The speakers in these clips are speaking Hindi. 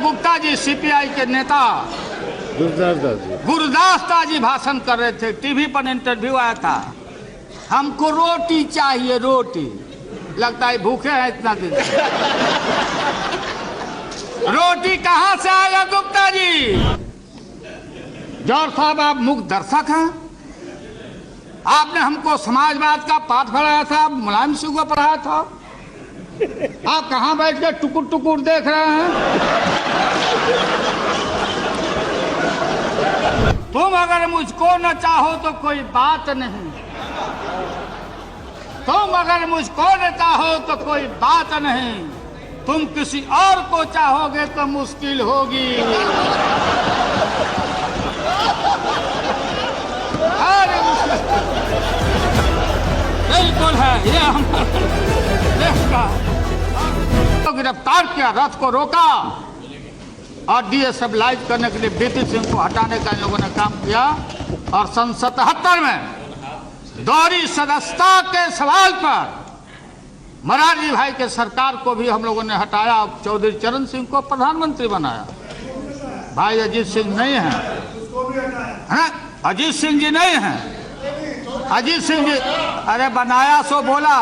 गुप्ता जी सीपीआई के नेता गुरदास दास जी भाषण कर रहे थे, टीवी पर इंटरव्यू आया था। हमको रोटी चाहिए, रोटी। लगता है भूखे हैं इतना दिन। रोटी कहां से आएगा गुप्ता जी? जौहर साहब, आप मुख्य दर्शक हैं। आपने हमको समाजवाद का पाठ पढ़ाया था, मुलायम सिंह को पढ़ाया था। आप कहां बैठ के टुकुर टुकुर देख रहे हैं? तुम अगर मुझको न चाहो तो कोई बात नहीं, तुम अगर मुझको न चाहो तो कोई बात नहीं, तुम किसी और को चाहोगे तो मुश्किल होगी। अरे बिल्कुल है ये हमारे देश का। तो गिरफ्तार किया, रथ को रोका और डीएस्टेबलाइज करने के लिए बीपी सिंह को हटाने का इन लोगों ने काम किया। और सन 77 में दोहरी सदस्यता के सवाल पर मोरारजी भाई के सरकार को भी हम लोगों ने हटाया। चौधरी चरण सिंह को प्रधानमंत्री बनाया। भाई अजीत सिंह नहीं है, अजीत सिंह जी नहीं हैं। अजीत सिंह जी, अरे बनाया सो बोला,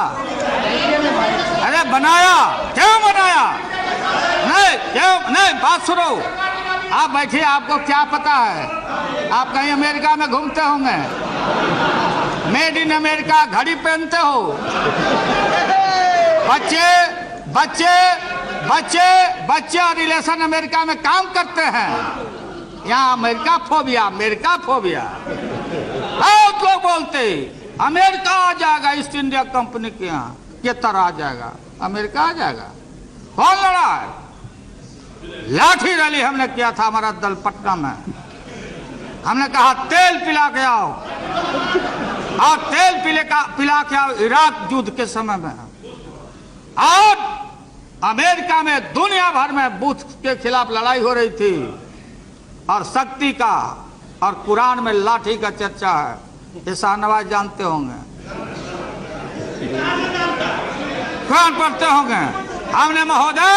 अरे बनाया, क्यों बनाया? नहीं क्यों नहीं, बात सुनो। आप बैठिए, आपको क्या पता है? आप कहीं अमेरिका में घूमते होंगे, मेड इन अमेरिका घड़ी पहनते हो। बच्चे बच्चे बच्चे बच्चे और रिलेशन अमेरिका में काम करते हैं। यहाँ अमेरिका फोबिया, अमेरिका फोबिया। बहुत लोग बोलते अमेरिका आ जाएगा, ईस्ट इंडिया कंपनी के यहाँ ये तरह आ जाएगा, अमेरिका आ जाएगा। कौन लड़ा है? लाठी रैली हमने किया था, हमारा दल पटना में। हमने कहा तेल पिला के आओ, और तेल पिला के आओ इराक युद्ध के समय में। और अमेरिका में दुनिया भर में बुश के खिलाफ लड़ाई हो रही थी, और शक्ति का और कुरान में लाठी का चर्चा है, ये शाहनवाज जानते होंगे, कुरान पढ़ते होंगे। हमने महोदय,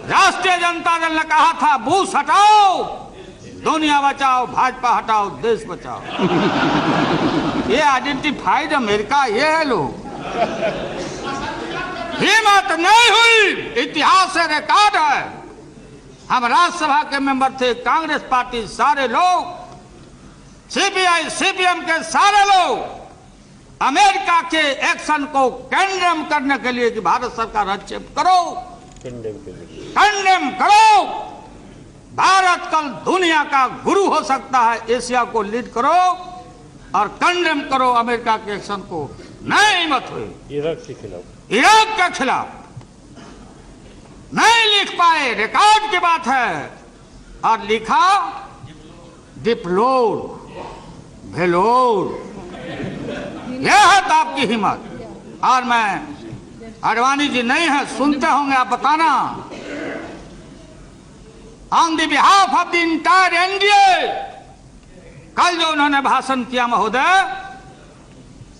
राष्ट्रीय जनता दल ने कहा था बुश हटाओ, दुनिया बचाओ, भाजपा हटाओ, देश बचाओ। ये आइडेंटिफाइड अमेरिका ये है लोग। हिम्मत नहीं हुई, इतिहास से रिकॉर्ड है। हम राज्यसभा के मेंबर थे, कांग्रेस पार्टी सारे लोग, सीपीआई सीपीएम के सारे लोग अमेरिका के एक्शन को कंडेम करने के लिए कि भारत सरकार हस्तक्षेप करो, कंडेम करो। भारत कल दुनिया का गुरु हो सकता है, एशिया को लीड करो और कंडेम करो अमेरिका के एक्शन को। नहीं हिम्मत हुई। इराक के खिलाफ नहीं लिख पाए, रिकॉर्ड की बात है। और लिखा डिप्लोर भेलोर। यह है तो आपकी हिम्मत। और मैं, अडवाणी जी नहीं है, सुनते होंगे, आप बताना। On the behalf of the entire NDA, कल जो उन्होंने भाषण किया महोदय,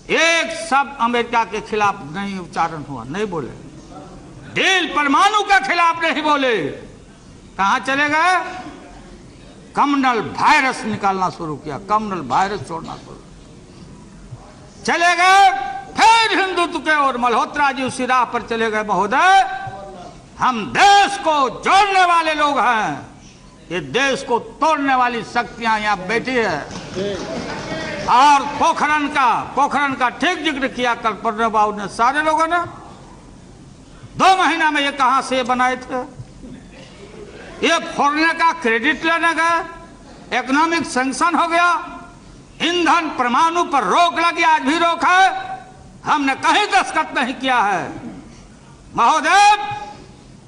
एक शब्द अमेरिका के खिलाफ नहीं उच्चारण हुआ, नहीं बोले। डील परमाणु के खिलाफ नहीं बोले। कहां चले गए? कम्युनल वायरस निकालना शुरू किया, कम्युनल वायरस छोड़ना शुरू चले गए। फिर हिंदुत्व के और मल्होत्रा जी उसी राह पर चले गए। महोदय, हम देश को जोड़ने वाले लोग हैं, ये देश को तोड़ने वाली शक्तियां यहाँ बैठी है। और पोखरण का ठीक जिक्र किया कल प्रणब बाबू ने, सारे लोगों ने। 2 महीना में ये कहां से बनाए थे? ये फोड़ने का क्रेडिट लेने गए, इकोनॉमिक सैंक्शन हो गया, ईंधन परमाणु पर रोक लगी, आज भी रोक है, हमने कहीं दस्तखत नहीं किया है महोदय।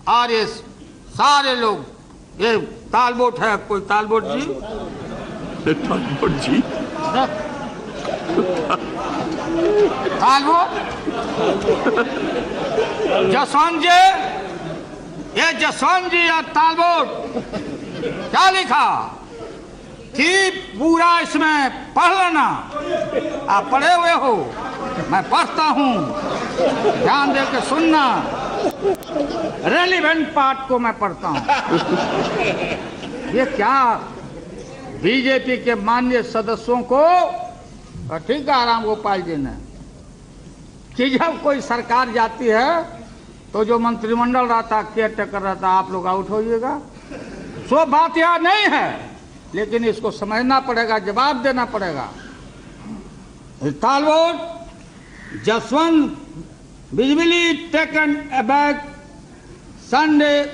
और ये सारे लोग, ये तालबोट है, कोई तालबोट जी, तालबोट जी, तालबोट जसवंत जी, ये जसवंत जी या तालबोट क्या लिखा कि पूरा इसमें पढ़ लेना। आप पढ़े हुए हो, मैं पढ़ता हूं, ध्यान दे के सुनना। रेलिवेंट पार्ट को मैं पढ़ता हूं। ये क्या बीजेपी के माननीय सदस्यों को, ठीक है राम गोपाल जी ने, कि जब कोई सरकार जाती है तो जो मंत्रिमंडल रहता, केयर टेकर रहता, आप लोग आउट होइएगा। सो बात यह नहीं है, लेकिन इसको समझना पड़ेगा, जवाब देना पड़ेगा। तालवोट जसवंत बिजबिली taken aback Sunday,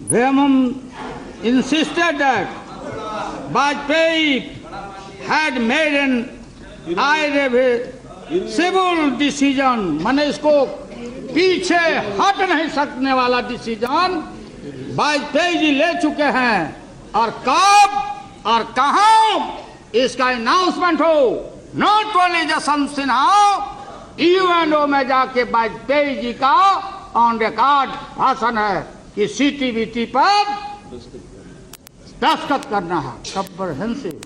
Vemam insisted that Vajpayee had made an irreversible decision, माने इसको पीछे हट नहीं सकने वाला डिसीजन वाजपेयी जी ले चुके हैं। और कब और कहां इसका अनाउंसमेंट हो, not only Jaswant Sinha, UNO में जाके वाजपेयी जी का ऑन रिकॉर्ड भाषण है कि सीटीबीटी पर दस्तखत करना है। कंप्रहेंसिव